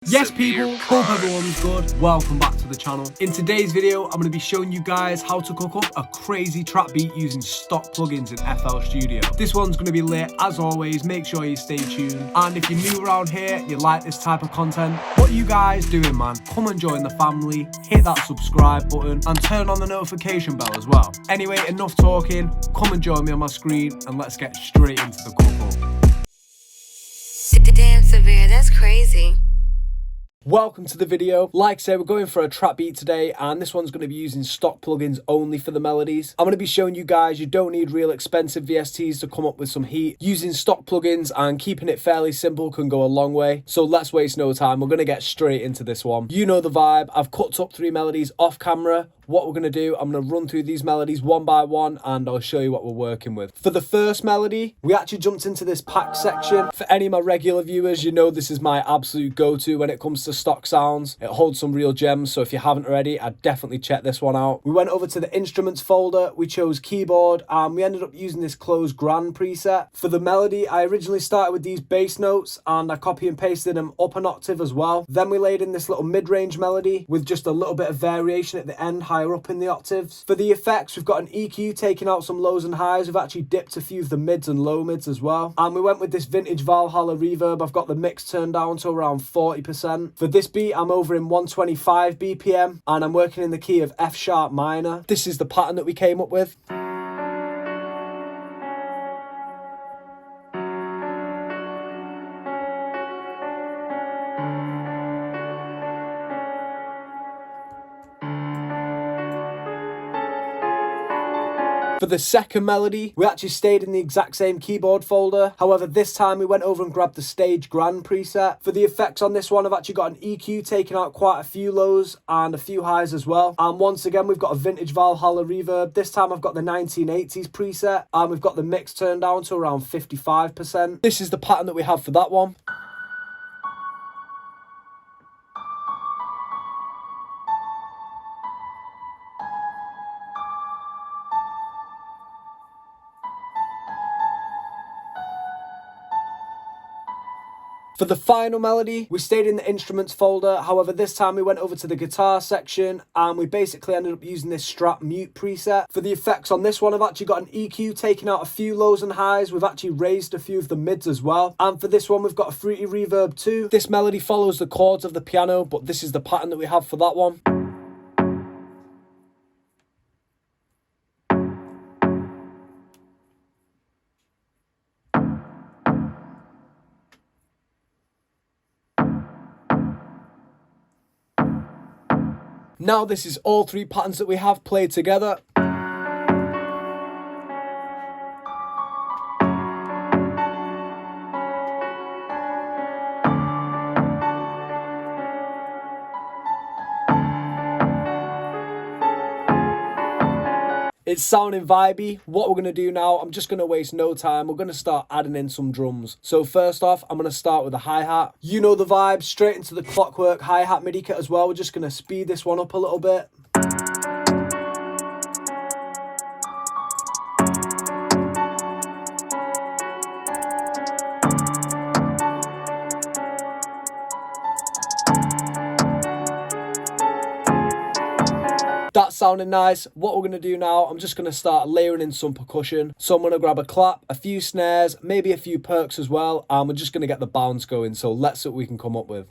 Yes people, hope everyone's good. Welcome back to the channel. In today's video, I'm going to be showing you guys how to cook up a crazy trap beat using stock plugins in FL Studio. This one's going to be lit. As always, make sure you stay tuned. And if you're new around here, you like this type of content, what are you guys doing, man? Come and join the family, hit that subscribe button and turn on the notification bell as well. Anyway, enough talking, come and join me on my screen and let's get straight into the cook up. Damn, Severe, that's crazy. Welcome to the video. Like I say, we're going for a trap beat today and this one's going to be using stock plugins only for the melodies. I'm going to be showing you guys you don't need real expensive VSTs to come up with some heat. Using stock plugins and keeping it fairly simple can go a long way. So let's waste no time. We're going to get straight into this one. You know the vibe. I've cut up 3 melodies off camera. What we're going to do, I'm going to run through these melodies one by one and I'll show you what we're working with. For the first melody, we actually jumped into this pack section. For any of my regular viewers, you know this is my absolute go-to when it comes to stock sounds. It holds some real gems, so if you haven't already, I'd definitely check this one out. We went over to the instruments folder, we chose keyboard, and we ended up using this closed grand preset. For the melody, I originally started with these bass notes and I copy and pasted them up an octave as well. Then we laid in this little mid-range melody with just a little bit of variation at the end, higher up in the octaves. For the effects, we've got an EQ taking out some lows and highs. We've actually dipped a few of the mids and low mids as well. And we went with this vintage Valhalla reverb. I've got the mix turned down to around 40%. For this beat, I'm over in 125 BPM and I'm working in the key of F sharp minor. This is the pattern that we came up with. For the second melody, we actually stayed in the exact same keyboard folder. However, this time we went over and grabbed the stage grand preset. For the effects on this one, I've actually got an EQ taking out quite a few lows and a few highs as well. And once again, we've got a vintage Valhalla reverb. This time I've got the 1980s preset and we've got the mix turned down to around 55%. This is the pattern that we have for that one. For the final melody, we stayed in the instruments folder. However, this time we went over to the guitar section and we basically ended up using this Strat mute preset. For the effects on this one, I've actually got an EQ taking out a few lows and highs. We've actually raised a few of the mids as well. And for this one, we've got a fruity reverb too. This melody follows the chords of the piano, but this is the pattern that we have for that one. Now this is all 3 patterns that we have played together. It's sounding vibey. What we're going to do now, I'm just going to waste no time. We're going to start adding in some drums. So first off, I'm going to start with a hi-hat. You know the vibe, straight into the Clockwork hi-hat MIDI kit as well. We're just going to speed this one up a little bit. That's sounding nice. What we're going to do now, I'm just going to start layering in some percussion. So I'm going to grab a clap, a few snares, maybe a few perks as well. And we're just going to get the bounce going. So let's see what we can come up with.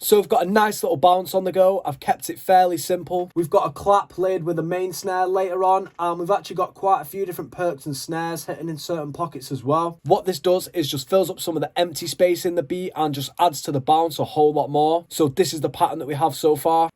So we've got a nice little bounce on the go. I've kept it fairly simple. We've got a clap laid with a main snare later on, and we've actually got quite a few different perks and snares hitting in certain pockets as well. What this does is just fills up some of the empty space in the beat and just adds to the bounce a whole lot more. So this is the pattern that we have so far.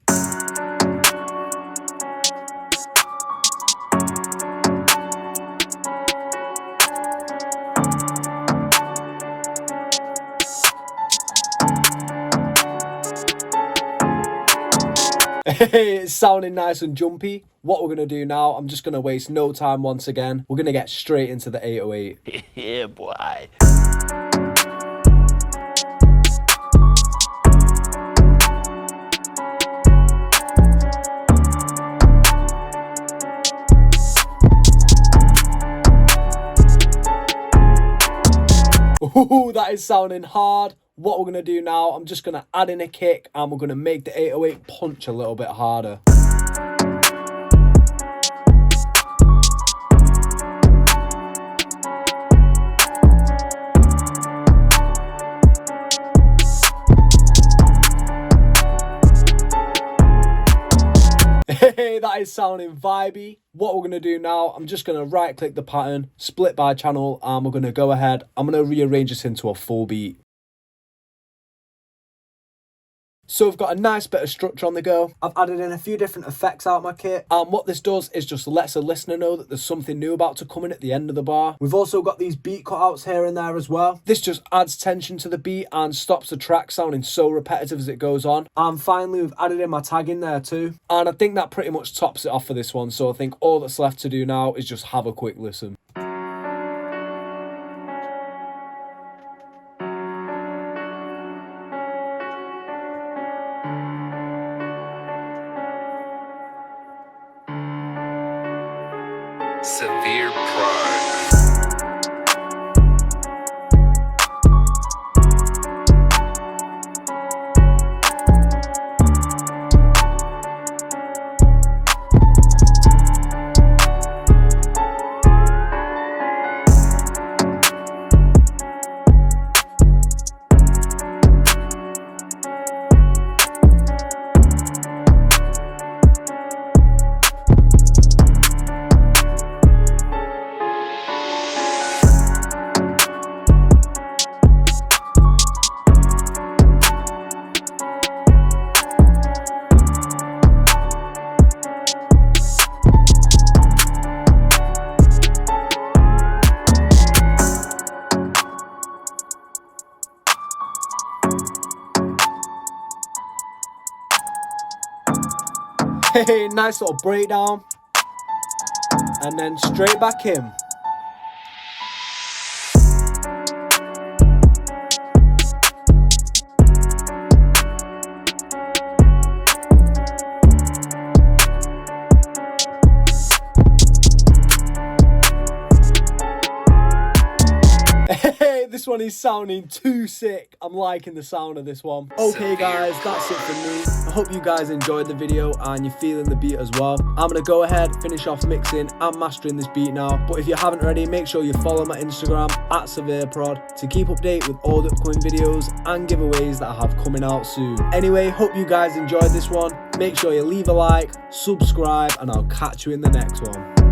Hey, it's sounding nice and jumpy. What we're going to do now, I'm just going to waste no time once again. We're going to get straight into the 808. Yeah, boy. Ooh, that is sounding hard. What we're going to do now, I'm just going to add in a kick and we're going to make the 808 punch a little bit harder. Hey, that is sounding vibey. What we're going to do now, I'm just going to right click the pattern, split by channel, and we're going to go ahead. I'm going to rearrange this into a full beat. So we've got a nice bit of structure on the go. I've added in a few different effects out of my kit. And what this does is just lets a listener know that there's something new about to come in at the end of the bar. We've also got these beat cutouts here and there as well. This just adds tension to the beat and stops the track sounding so repetitive as it goes on. And finally, we've added in my tag in there too. And I think that pretty much tops it off for this one. So I think all that's left to do now is just have a quick listen. Severe Prod. Hey, nice little breakdown. And then straight back in. Hey, this one is sounding too sick. I'm liking the sound of this one. Okay guys, that's it for me. I hope you guys enjoyed the video and you're feeling the beat as well. I'm gonna go ahead, finish off mixing and mastering this beat now. But if you haven't already, make sure you follow my Instagram at SevereProd to keep update with all the upcoming videos and giveaways that I have coming out soon. Anyway, hope you guys enjoyed this one. Make sure you leave a like, subscribe, and I'll catch you in the next one.